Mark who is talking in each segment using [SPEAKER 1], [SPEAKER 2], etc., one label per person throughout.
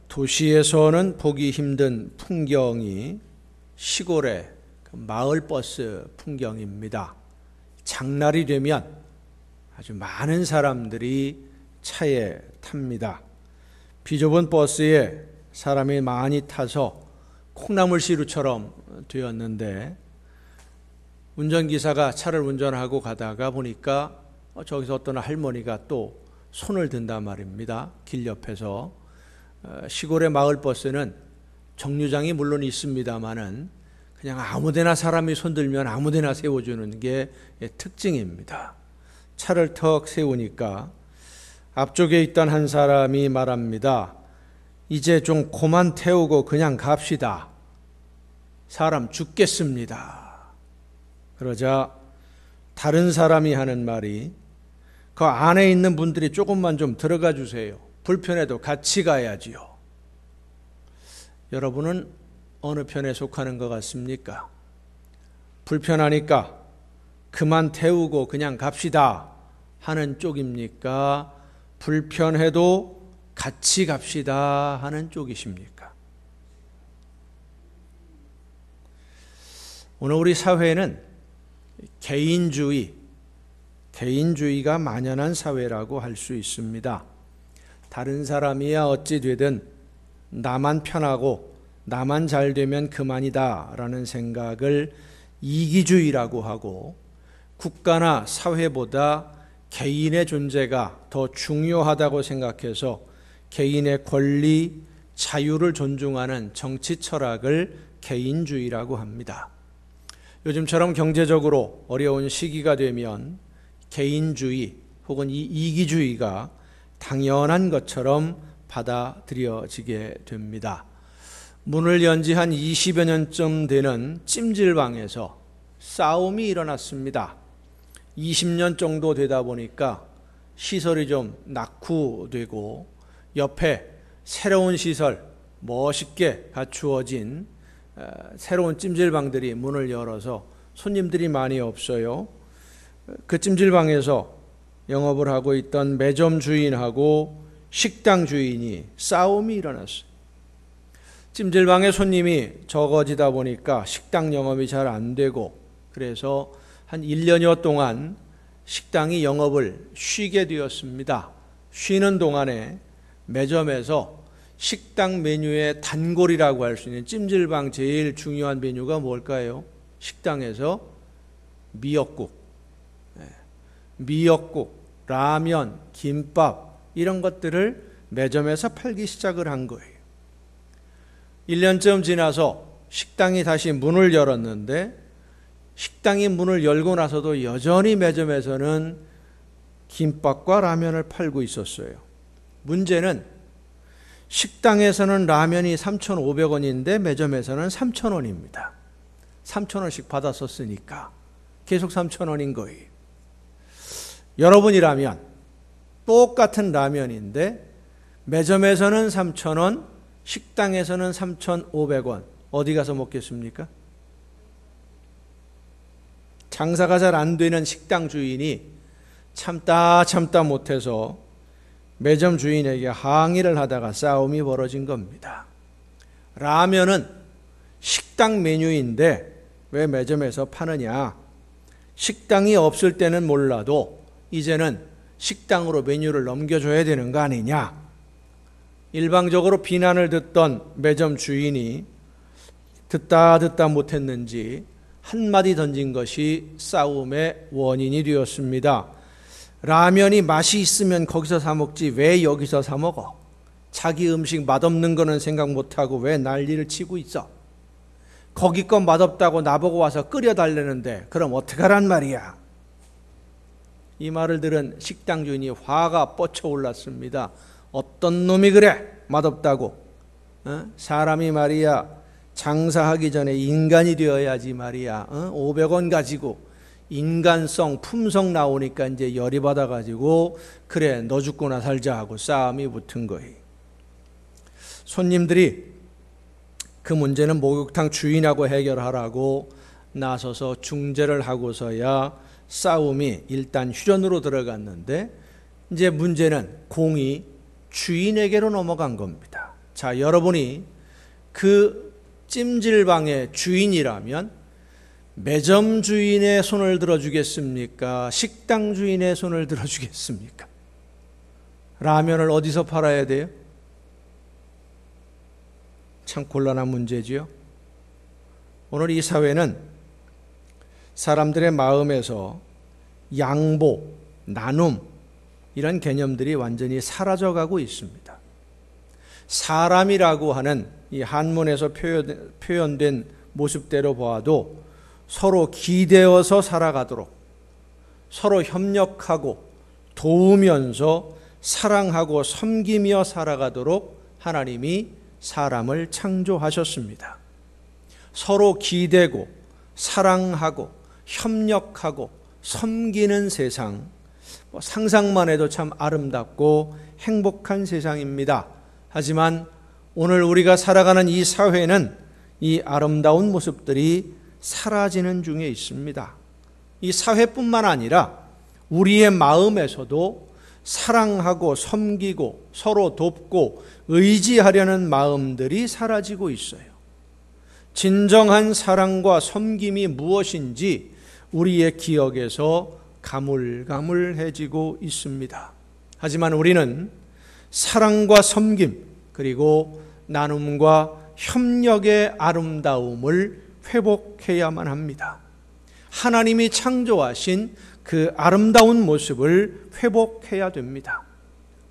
[SPEAKER 1] 도시에서는 보기 힘든 풍경이 시골의 마을버스 풍경입니다. 장날이 되면 아주 많은 사람들이 차에 탑니다. 비좁은 버스에 사람이 많이 타서 콩나물시루처럼 되었는데 운전기사가 차를 운전하고 가다가 보니까 저기서 어떤 할머니가 또 손을 든단 말입니다. 길 옆에서. 시골의 마을버스는 정류장이 물론 있습니다마는 그냥 아무데나 사람이 손들면 아무데나 세워주는 게 특징입니다. 차를 턱 세우니까 앞쪽에 있던 한 사람이 말합니다. 이제 좀 그만 태우고 그냥 갑시다. 사람 죽겠습니다. 그러자 다른 사람이 하는 말이 그 안에 있는 분들이 조금만 좀 들어가 주세요. 불편해도 같이 가야지요. 여러분은 어느 편에 속하는 것 같습니까? 불편하니까 그만 태우고 그냥 갑시다 하는 쪽입니까? 불편해도 같이 갑시다 하는 쪽이십니까? 오늘 우리 사회는 개인주의가 만연한 사회라고 할 수 있습니다. 다른 사람이야 어찌 되든 나만 편하고 나만 잘 되면 그만이다 라는 생각을 이기주의라고 하고, 국가나 사회보다 개인의 존재가 더 중요하다고 생각해서 개인의 권리, 자유를 존중하는 정치 철학을 개인주의라고 합니다. 요즘처럼 경제적으로 어려운 시기가 되면 개인주의 혹은 이 이기주의가 당연한 것처럼 받아들여지게 됩니다. 문을 연 지 한 20여 년쯤 되는 찜질방에서 싸움이 일어났습니다. 20년 정도 되다 보니까 시설이 좀 낙후되고 옆에 새로운 시설, 멋있게 갖추어진 새로운 찜질방들이 문을 열어서 손님들이 많이 없어요. 그 찜질방에서 영업을 하고 있던 매점 주인하고 식당 주인이 싸움이 일어났어요. 찜질방에 손님이 적어지다 보니까 식당 영업이 잘 안 되고, 그래서 한 1년여 동안 식당이 영업을 쉬게 되었습니다. 쉬는 동안에 매점에서 식당 메뉴의 단골이라고 할 수 있는 찜질방 제일 중요한 메뉴가 뭘까요? 식당에서 미역국, 라면, 김밥 이런 것들을 매점에서 팔기 시작을 한 거예요. 1년쯤 지나서 식당이 다시 문을 열었는데, 식당이 문을 열고 나서도 여전히 매점에서는 김밥과 라면을 팔고 있었어요. 문제는 식당에서는 라면이 3,500원인데 매점에서는 3,000원입니다. 3,000원씩 받았었으니까 계속 3,000원인 거예요. 여러분이라면 똑같은 라면인데 매점에서는 3,000원, 식당에서는 3,500원. 어디 가서 먹겠습니까? 장사가 잘 안 되는 식당 주인이 참다 못해서 매점 주인에게 항의를 하다가 싸움이 벌어진 겁니다. 라면은 식당 메뉴인데 왜 매점에서 파느냐? 식당이 없을 때는 몰라도 이제는 식당으로 메뉴를 넘겨줘야 되는 거 아니냐? 일방적으로 비난을 듣던 매점 주인이 듣다 못했는지 한마디 던진 것이 싸움의 원인이 되었습니다. 라면이 맛이 있으면 거기서 사 먹지 왜 여기서 사 먹어? 자기 음식 맛없는 거는 생각 못하고 왜 난리를 치고 있어? 거기 건 맛없다고 나보고 와서 끓여달라는데 그럼 어떡하란 말이야? 이 말을 들은 식당 주인이 화가 뻗쳐올랐습니다. 어떤 놈이 그래? 맛없다고. 사람이 말이야 장사하기 전에 인간이 되어야지 말이야. 500원 가지고 인간성, 품성 나오니까 이제 열이 받아가지고 그래 너 죽고나 살자 하고 싸움이 붙은 거예요. 손님들이 그 문제는 목욕탕 주인하고 해결하라고 나서서 중재를 하고서야 싸움이 일단 휴전으로 들어갔는데, 이제 문제는 공이 주인에게로 넘어간 겁니다. 자, 여러분이 그 찜질방의 주인이라면 매점 주인의 손을 들어주겠습니까? 식당 주인의 손을 들어주겠습니까? 라면을 어디서 팔아야 돼요? 참 곤란한 문제지요. 오늘 이 사회는 사람들의 마음에서 양보, 나눔 이런 개념들이 완전히 사라져가고 있습니다. 사람이라고 하는 이 한문에서 표현된 모습대로 보아도 서로 기대어서 살아가도록, 서로 협력하고 도우면서 사랑하고 섬기며 살아가도록 하나님이 사람을 창조하셨습니다. 서로 기대고 사랑하고 협력하고 섬기는 세상, 상상만 해도 참 아름답고 행복한 세상입니다. 하지만 오늘 우리가 살아가는 이 사회는 이 아름다운 모습들이 사라지는 중에 있습니다. 이 사회뿐만 아니라 우리의 마음에서도 사랑하고 섬기고 서로 돕고 의지하려는 마음들이 사라지고 있어요. 진정한 사랑과 섬김이 무엇인지 우리의 기억에서 가물가물해지고 있습니다. 하지만 우리는 사랑과 섬김 그리고 나눔과 협력의 아름다움을 회복해야만 합니다. 하나님이 창조하신 그 아름다운 모습을 회복해야 됩니다.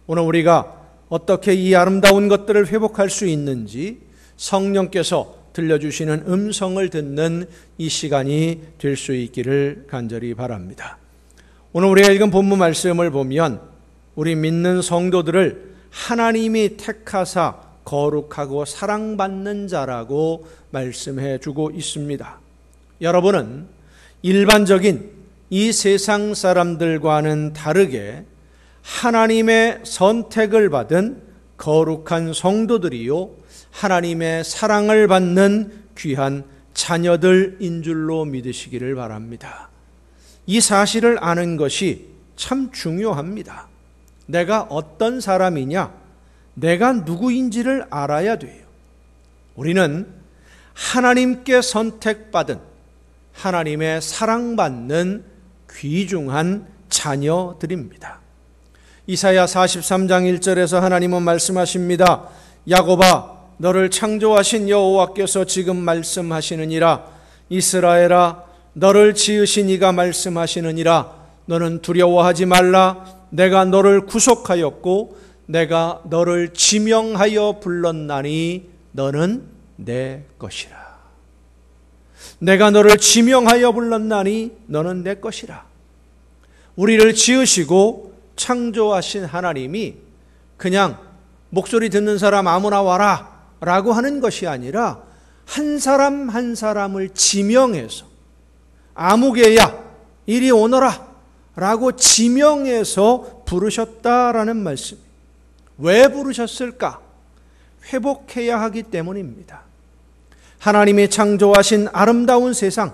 [SPEAKER 1] 오늘 우리가 어떻게 이 아름다운 것들을 회복할 수 있는지 성령께서 들려주시는 음성을 듣는 이 시간이 될 수 있기를 간절히 바랍니다. 오늘 우리가 읽은 본문 말씀을 보면 우리 믿는 성도들을 하나님이 택하사 거룩하고 사랑받는 자라고 말씀해 주고 있습니다. 여러분은 일반적인 이 세상 사람들과는 다르게 하나님의 선택을 받은 거룩한 성도들이요 하나님의 사랑을 받는 귀한 자녀들인 줄로 믿으시기를 바랍니다. 이 사실을 아는 것이 참 중요합니다. 내가 어떤 사람이냐, 내가 누구인지를 알아야 돼요. 우리는 하나님께 선택받은 하나님의 사랑받는 귀중한 자녀들입니다. 이사야 43장 1절에서 하나님은 말씀하십니다. 야곱아, 너를 창조하신 여호와께서 지금 말씀하시느니라. 이스라엘아, 너를 지으신 이가 말씀하시느니라. 너는 두려워하지 말라. 내가 너를 구속하였고 내가 너를 지명하여 불렀나니 너는 내 것이라. 내가 너를 지명하여 불렀나니 너는 내 것이라. 우리를 지으시고 창조하신 하나님이 그냥 목소리 듣는 사람 아무나 와라 라고 하는 것이 아니라 한 사람 한 사람을 지명해서 아무개야 이리 오너라 라고 지명해서 부르셨다라는 말씀. 왜 부르셨을까? 회복해야 하기 때문입니다. 하나님이 창조하신 아름다운 세상,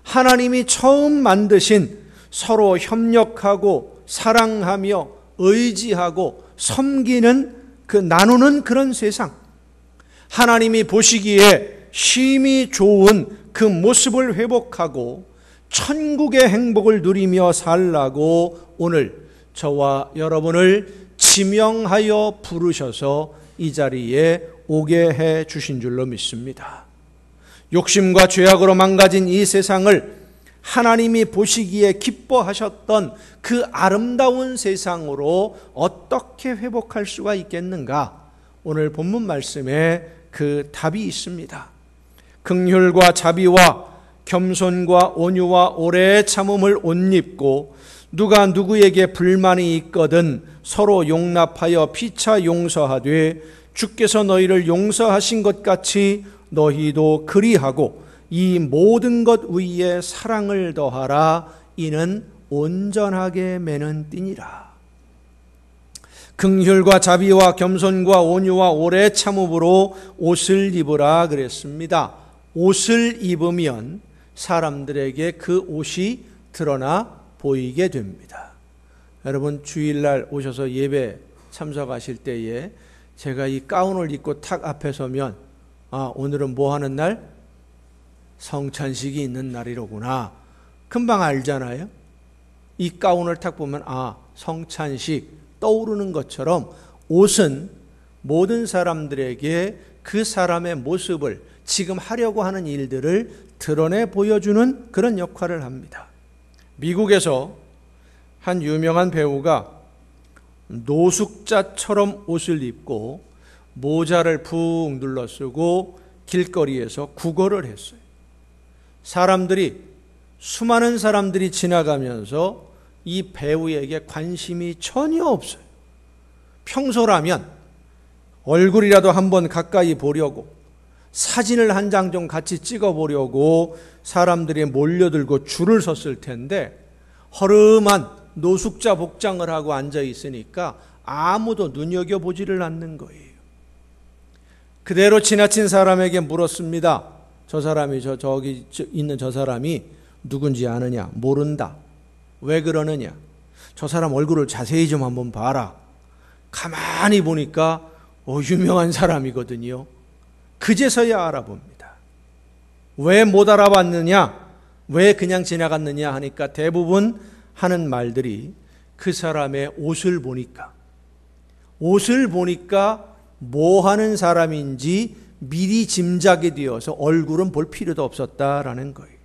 [SPEAKER 1] 하나님이 처음 만드신 서로 협력하고 사랑하며 의지하고 섬기는 그 나누는 그런 세상, 하나님이 보시기에 심히 좋은 그 모습을 회복하고 천국의 행복을 누리며 살라고 오늘 저와 여러분을 지명하여 부르셔서 이 자리에 오게 해 주신 줄로 믿습니다. 욕심과 죄악으로 망가진 이 세상을 하나님이 보시기에 기뻐하셨던 그 아름다운 세상으로 어떻게 회복할 수가 있겠는가? 오늘 본문 말씀에 그 답이 있습니다. 긍휼과 자비와 겸손과 온유와 오래 참음을 옷 입고 누가 누구에게 불만이 있거든 서로 용납하여 피차 용서하되 주께서 너희를 용서하신 것 같이 너희도 그리하고 이 모든 것 위에 사랑을 더하라. 이는 온전하게 매는 띠니라. 긍휼과 자비와 겸손과 온유와 오래 참음으로 옷을 입으라 그랬습니다. 옷을 입으면 사람들에게 그 옷이 드러나 보이게 됩니다. 여러분 주일날 오셔서 예배 참석하실 때에 제가 이 가운을 입고 탁 앞에 서면 오늘은 뭐 하는 날? 성찬식이 있는 날이로구나. 금방 알잖아요. 이 가운을 탁 보면 성찬식 떠오르는 것처럼 옷은 모든 사람들에게 그 사람의 모습을 지금 하려고 하는 일들을 드러내 보여주는 그런 역할을 합니다. 미국에서 한 유명한 배우가 노숙자처럼 옷을 입고 모자를 푹 눌러 쓰고 길거리에서 구걸을 했어요. 수많은 사람들이 지나가면서 이 배우에게 관심이 전혀 없어요. 평소라면 얼굴이라도 한번 가까이 보려고, 사진을 한 장 좀 같이 찍어보려고 사람들이 몰려들고 줄을 섰을 텐데 허름한 노숙자 복장을 하고 앉아 있으니까 아무도 눈여겨보지를 않는 거예요. 그대로 지나친 사람에게 물었습니다. 저 사람이 저기 있는 저 사람이 누군지 아느냐? 모른다. 왜 그러느냐? 저 사람 얼굴을 자세히 좀 한번 봐라. 가만히 보니까 유명한 사람이거든요. 그제서야 알아봅니다. 왜 못 알아봤느냐? 왜 그냥 지나갔느냐 하니까 대부분 하는 말들이 그 사람의 옷을 보니까 뭐 하는 사람인지 미리 짐작이 되어서 얼굴은 볼 필요도 없었다라는 거예요.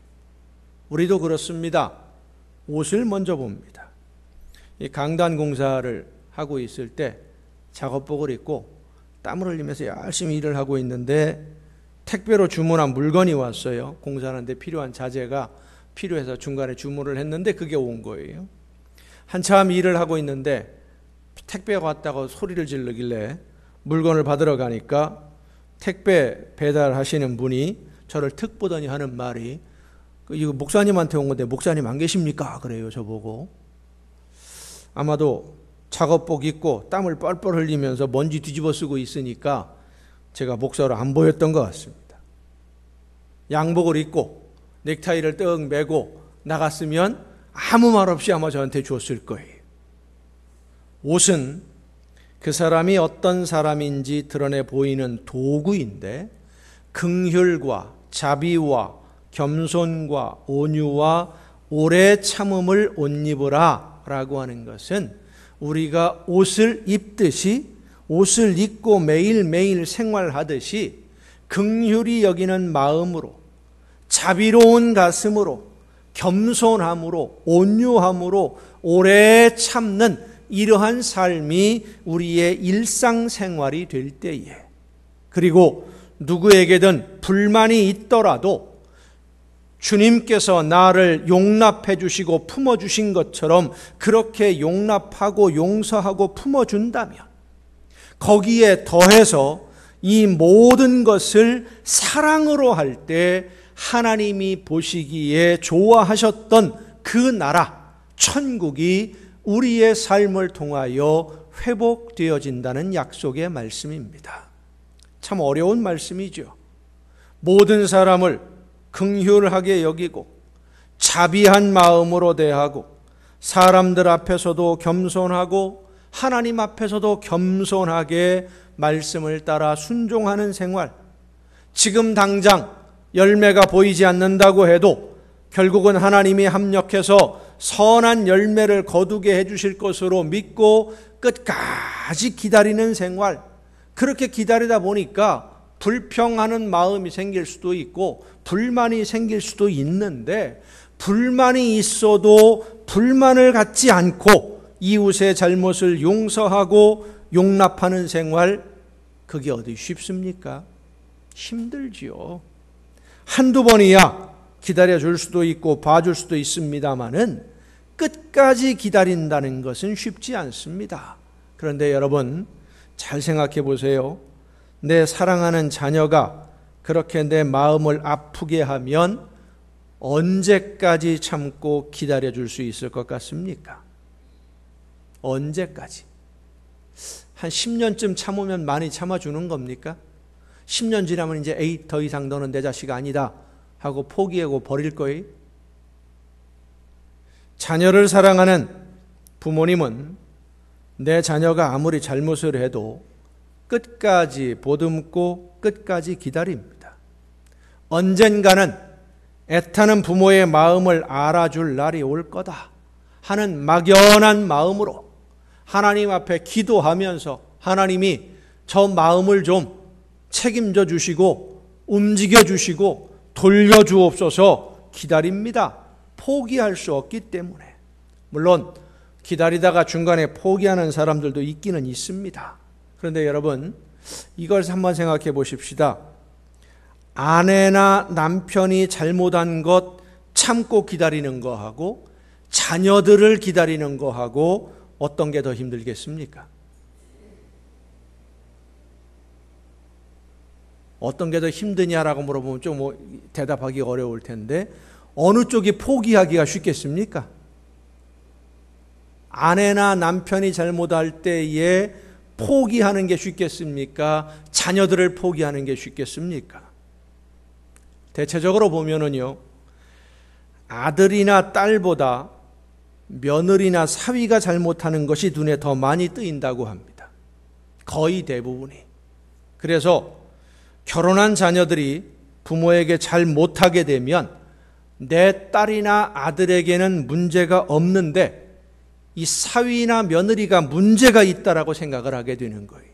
[SPEAKER 1] 우리도 그렇습니다. 옷을 먼저 봅니다. 이 강단 공사를 하고 있을 때 작업복을 입고 땀을 흘리면서 열심히 일을 하고 있는데 택배로 주문한 물건이 왔어요. 공사하는데 필요한 자재가 필요해서 중간에 주문을 했는데 그게 온 거예요. 한참 일을 하고 있는데 택배가 왔다고 소리를 지르길래 물건을 받으러 가니까 택배 배달하시는 분이 저를 특 보더니 하는 말이 이거 목사님한테 온 건데 목사님 안 계십니까? 그래요. 저보고. 아마도 작업복 입고 땀을 뻘뻘 흘리면서 먼지 뒤집어 쓰고 있으니까 제가 목사로 안 보였던 것 같습니다. 양복을 입고 넥타이를 떡 매고 나갔으면 아무 말 없이 아마 저한테 줬을 거예요. 옷은 그 사람이 어떤 사람인지 드러내 보이는 도구인데 긍휼과 자비와 겸손과 온유와 오래 참음을 옷 입으라 라고 하는 것은 우리가 옷을 입듯이 옷을 입고 매일매일 생활하듯이 긍휼히 여기는 마음으로 자비로운 가슴으로 겸손함으로 온유함으로 오래 참는 이러한 삶이 우리의 일상생활이 될 때에 그리고 누구에게든 불만이 있더라도 주님께서 나를 용납해 주시고 품어 주신 것처럼 그렇게 용납하고 용서하고 품어 준다면 거기에 더해서 이 모든 것을 사랑으로 할 때 하나님이 보시기에 좋아하셨던 그 나라 천국이 우리의 삶을 통하여 회복되어진다는 약속의 말씀입니다. 참 어려운 말씀이죠. 모든 사람을 긍휼하게 여기고 자비한 마음으로 대하고 사람들 앞에서도 겸손하고 하나님 앞에서도 겸손하게 말씀을 따라 순종하는 생활. 지금 당장 열매가 보이지 않는다고 해도 결국은 하나님이 합력해서 선한 열매를 거두게 해주실 것으로 믿고 끝까지 기다리는 생활. 그렇게 기다리다 보니까 불평하는 마음이 생길 수도 있고 불만이 생길 수도 있는데 불만이 있어도 불만을 갖지 않고 이웃의 잘못을 용서하고 용납하는 생활, 그게 어디 쉽습니까? 힘들지요. 한두 번이야 기다려줄 수도 있고 봐줄 수도 있습니다마는 끝까지 기다린다는 것은 쉽지 않습니다. 그런데 여러분 잘 생각해 보세요. 내 사랑하는 자녀가 그렇게 내 마음을 아프게 하면 언제까지 참고 기다려줄 수 있을 것 같습니까? 언제까지? 한 10년쯤 참으면 많이 참아주는 겁니까? 10년 지나면 이제 에이 더 이상 너는 내 자식 아니다 하고 포기하고 버릴 거예요? 자녀를 사랑하는 부모님은 내 자녀가 아무리 잘못을 해도 끝까지 보듬고 끝까지 기다립니다. 언젠가는 애타는 부모의 마음을 알아줄 날이 올 거다 하는 막연한 마음으로 하나님 앞에 기도하면서 하나님이 저 마음을 좀 책임져 주시고 움직여 주시고 돌려주옵소서 기다립니다. 포기할 수 없기 때문에. 물론 기다리다가 중간에 포기하는 사람들도 있기는 있습니다. 그런데 여러분, 이걸 한번 생각해 보십시다. 아내나 남편이 잘못한 것 참고 기다리는 거하고 자녀들을 기다리는 거하고 어떤 게 더 힘들겠습니까? 어떤 게 더 힘드냐라고 물어보면 좀 대답하기 어려울 텐데 어느 쪽이 포기하기가 쉽겠습니까? 아내나 남편이 잘못할 때에 포기하는 게 쉽겠습니까? 자녀들을 포기하는 게 쉽겠습니까? 대체적으로 보면은요, 아들이나 딸보다 며느리나 사위가 잘못하는 것이 눈에 더 많이 뜨인다고 합니다. 거의 대부분이. 그래서 결혼한 자녀들이 부모에게 잘 못하게 되면 내 딸이나 아들에게는 문제가 없는데 이 사위나 며느리가 문제가 있다라고 생각을 하게 되는 거예요.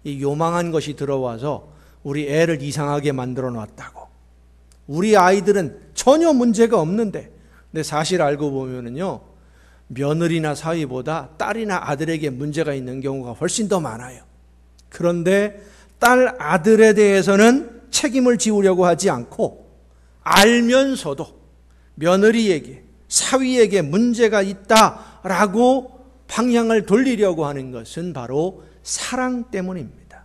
[SPEAKER 1] 이 요망한 것이 들어와서 우리 애를 이상하게 만들어 놨다고. 우리 아이들은 전혀 문제가 없는데, 근데 사실 알고 보면은요, 며느리나 사위보다 딸이나 아들에게 문제가 있는 경우가 훨씬 더 많아요. 그런데 딸, 아들에 대해서는 책임을 지우려고 하지 않고 알면서도 며느리에게, 사위에게 문제가 있다라고 방향을 돌리려고 하는 것은 바로 사랑 때문입니다.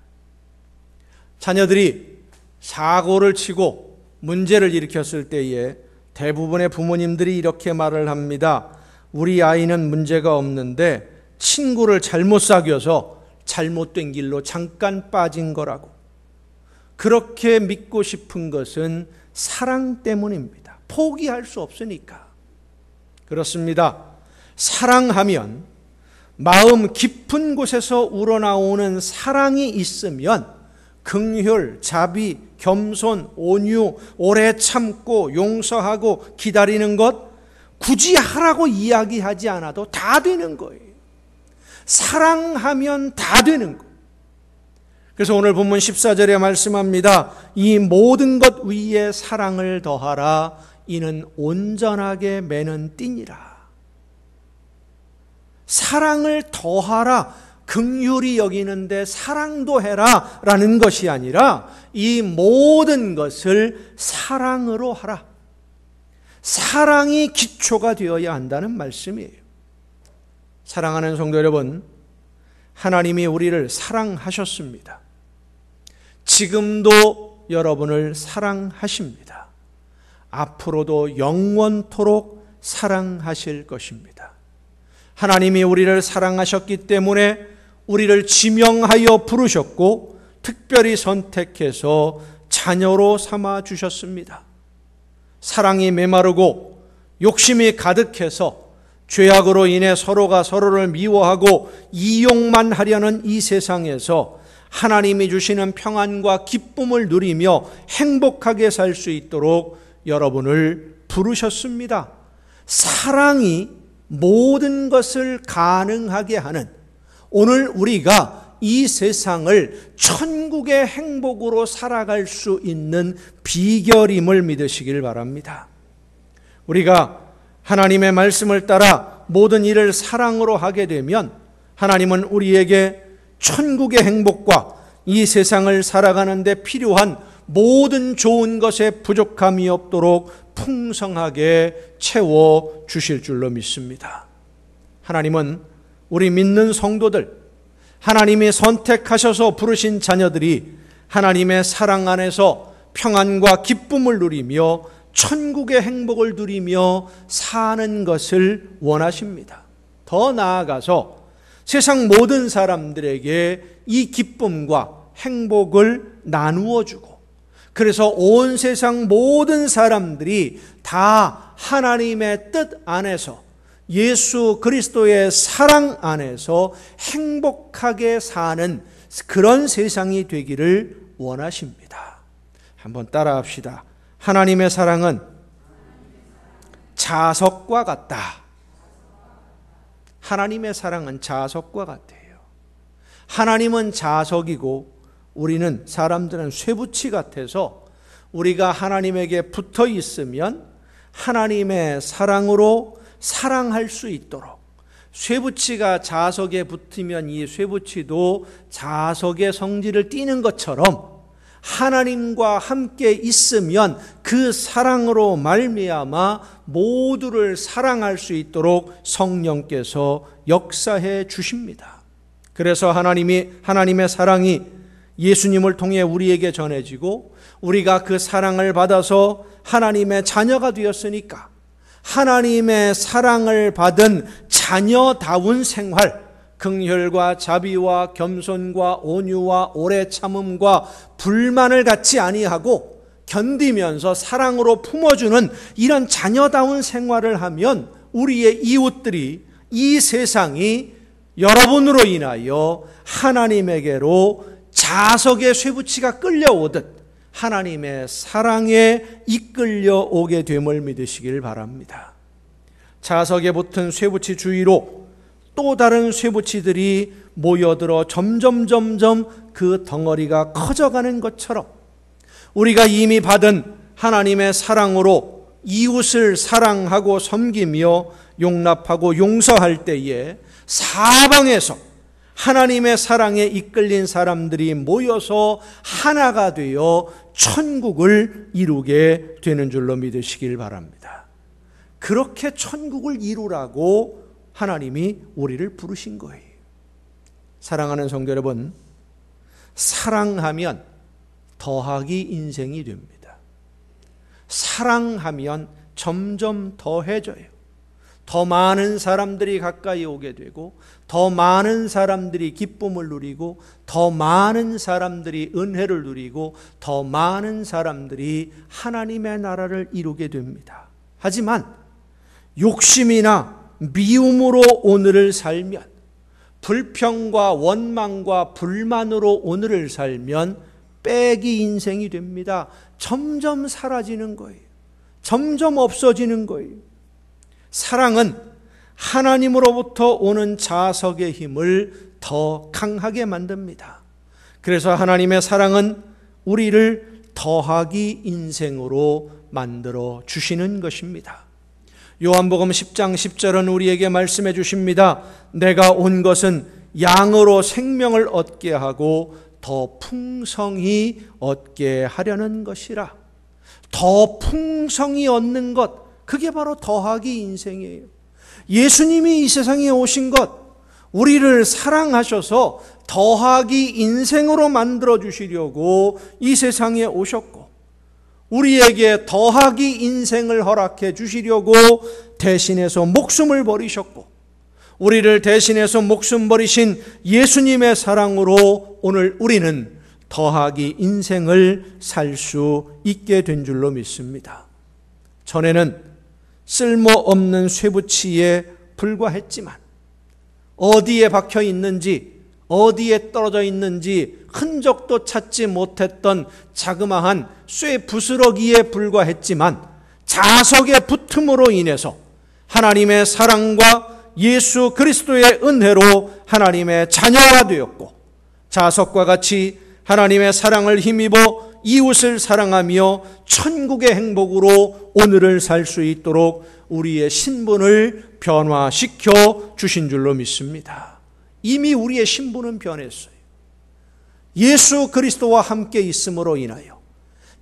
[SPEAKER 1] 자녀들이 사고를 치고 문제를 일으켰을 때에 대부분의 부모님들이 이렇게 말을 합니다. 우리 아이는 문제가 없는데 친구를 잘못 사귀어서 잘못된 길로 잠깐 빠진 거라고. 그렇게 믿고 싶은 것은 사랑 때문입니다. 포기할 수 없으니까. 그렇습니다. 사랑하면 마음 깊은 곳에서 우러나오는 사랑이 있으면 긍휼, 자비, 겸손, 온유, 오래 참고 용서하고 기다리는 것 굳이 하라고 이야기하지 않아도 다 되는 거예요. 사랑하면 다 되는 거예요. 그래서 오늘 본문 14절에 말씀합니다. 이 모든 것 위에 사랑을 더하라. 이는 온전하게 매는 띠니라. 사랑을 더하라. 긍휼히 여기는데 사랑도 해라 라는 것이 아니라 이 모든 것을 사랑으로 하라. 사랑이 기초가 되어야 한다는 말씀이에요. 사랑하는 성도 여러분, 하나님이 우리를 사랑하셨습니다. 지금도 여러분을 사랑하십니다. 앞으로도 영원토록 사랑하실 것입니다. 하나님이 우리를 사랑하셨기 때문에 우리를 지명하여 부르셨고 특별히 선택해서 자녀로 삼아 주셨습니다. 사랑이 메마르고 욕심이 가득해서 죄악으로 인해 서로가 서로를 미워하고 이용만 하려는 이 세상에서 하나님이 주시는 평안과 기쁨을 누리며 행복하게 살 수 있도록 여러분을 부르셨습니다. 사랑이 모든 것을 가능하게 하는, 오늘 우리가 이 세상을 천국의 행복으로 살아갈 수 있는 비결임을 믿으시길 바랍니다. 우리가 하나님의 말씀을 따라 모든 일을 사랑으로 하게 되면 하나님은 우리에게 천국의 행복과 이 세상을 살아가는 데 필요한 모든 좋은 것에 부족함이 없도록 풍성하게 채워 주실 줄로 믿습니다. 하나님은 우리 믿는 성도들, 하나님이 선택하셔서 부르신 자녀들이 하나님의 사랑 안에서 평안과 기쁨을 누리며 천국의 행복을 누리며 사는 것을 원하십니다. 더 나아가서 세상 모든 사람들에게 이 기쁨과 행복을 나누어 주고, 그래서 온 세상 모든 사람들이 다 하나님의 뜻 안에서 예수 그리스도의 사랑 안에서 행복하게 사는 그런 세상이 되기를 원하십니다. 한번 따라합시다. 하나님의 사랑은 자석과 같다. 하나님의 사랑은 자석과 같아요. 하나님은 자석이고 우리는 사람들은 쇠붙이 같아서 우리가 하나님에게 붙어 있으면 하나님의 사랑으로 사랑할 수 있도록, 쇠붙이가 자석에 붙으면 이 쇠붙이도 자석의 성질을 띠는 것처럼 하나님과 함께 있으면 그 사랑으로 말미암아 모두를 사랑할 수 있도록 성령께서 역사해 주십니다. 그래서 하나님의 사랑이 예수님을 통해 우리에게 전해지고 우리가 그 사랑을 받아서 하나님의 자녀가 되었으니까 하나님의 사랑을 받은 자녀다운 생활, 긍휼과 자비와 겸손과 온유와 오래 참음과 불만을 갖지 아니하고 견디면서 사랑으로 품어주는 이런 자녀다운 생활을 하면 우리의 이웃들이, 이 세상이 여러분으로 인하여 하나님에게로 자석의 쇠붙이가 끌려오듯 하나님의 사랑에 이끌려 오게 됨을 믿으시길 바랍니다. 자석에 붙은 쇠붙이 주위로 또 다른 쇠붙이들이 모여들어 점점 그 덩어리가 커져가는 것처럼 우리가 이미 받은 하나님의 사랑으로 이웃을 사랑하고 섬기며 용납하고 용서할 때에 사방에서 하나님의 사랑에 이끌린 사람들이 모여서 하나가 되어 천국을 이루게 되는 줄로 믿으시길 바랍니다. 그렇게 천국을 이루라고 하나님이 우리를 부르신 거예요. 사랑하는 성도 여러분, 사랑하면 더하기 인생이 됩니다. 사랑하면 점점 더해져요. 더 많은 사람들이 가까이 오게 되고 더 많은 사람들이 기쁨을 누리고 더 많은 사람들이 은혜를 누리고 더 많은 사람들이 하나님의 나라를 이루게 됩니다. 하지만 욕심이나 미움으로 오늘을 살면, 불평과 원망과 불만으로 오늘을 살면 빼기 인생이 됩니다. 점점 사라지는 거예요. 점점 없어지는 거예요. 사랑은 하나님으로부터 오는 자석의 힘을 더 강하게 만듭니다. 그래서 하나님의 사랑은 우리를 더하기 인생으로 만들어 주시는 것입니다. 요한복음 10장 10절은 우리에게 말씀해 주십니다. 내가 온 것은 양으로 생명을 얻게 하고 더 풍성히 얻게 하려는 것이라. 더 풍성히 얻는 것, 그게 바로 더하기 인생이에요. 예수님이 이 세상에 오신 것, 우리를 사랑하셔서 더하기 인생으로 만들어 주시려고 이 세상에 오셨고, 우리에게 더하기 인생을 허락해 주시려고 대신해서 목숨을 버리셨고, 우리를 대신해서 목숨 버리신 예수님의 사랑으로 오늘 우리는 더하기 인생을 살 수 있게 된 줄로 믿습니다. 전에는 쓸모없는 쇠붙이에 불과했지만 어디에 박혀 있는지, 어디에 떨어져 있는지 흔적도 찾지 못했던 자그마한 쇠 부스러기에 불과했지만 자석에 붙음으로 인해서 하나님의 사랑과 예수 그리스도의 은혜로 하나님의 자녀가 되었고, 자석과 같이 하나님의 사랑을 힘입어 이웃을 사랑하며 천국의 행복으로 오늘을 살 수 있도록 우리의 신분을 변화시켜 주신 줄로 믿습니다. 이미 우리의 신분은 변했어요. 예수 그리스도와 함께 있음으로 인하여,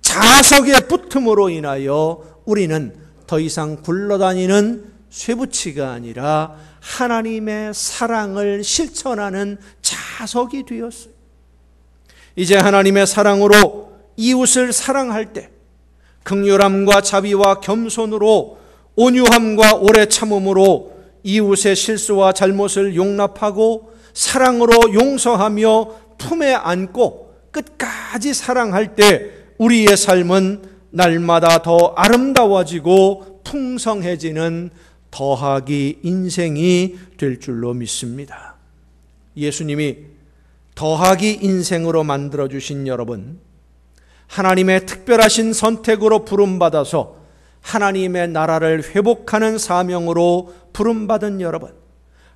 [SPEAKER 1] 자석에 붙음으로 인하여 우리는 더 이상 굴러다니는 쇠붙이가 아니라 하나님의 사랑을 실천하는 자석이 되었어요. 이제 하나님의 사랑으로 이웃을 사랑할 때 긍휼함과 자비와 겸손으로, 온유함과 오래 참음으로 이웃의 실수와 잘못을 용납하고 사랑으로 용서하며 품에 안고 끝까지 사랑할 때 우리의 삶은 날마다 더 아름다워지고 풍성해지는 더하기 인생이 될 줄로 믿습니다. 예수님이 더하기 인생으로 만들어주신 여러분, 하나님의 특별하신 선택으로 부름받아서 하나님의 나라를 회복하는 사명으로 부름받은 여러분,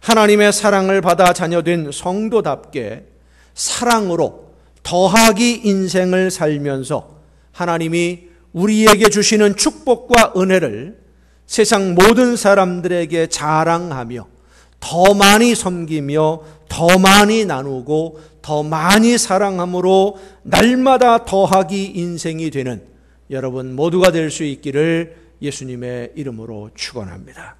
[SPEAKER 1] 하나님의 사랑을 받아 자녀된 성도답게 사랑으로 더하기 인생을 살면서 하나님이 우리에게 주시는 축복과 은혜를 세상 모든 사람들에게 자랑하며 더 많이 섬기며 더 많이 나누고 더 많이 사랑함으로 날마다 더하기 인생이 되는 여러분 모두가 될 수 있기를 예수님의 이름으로 축원합니다.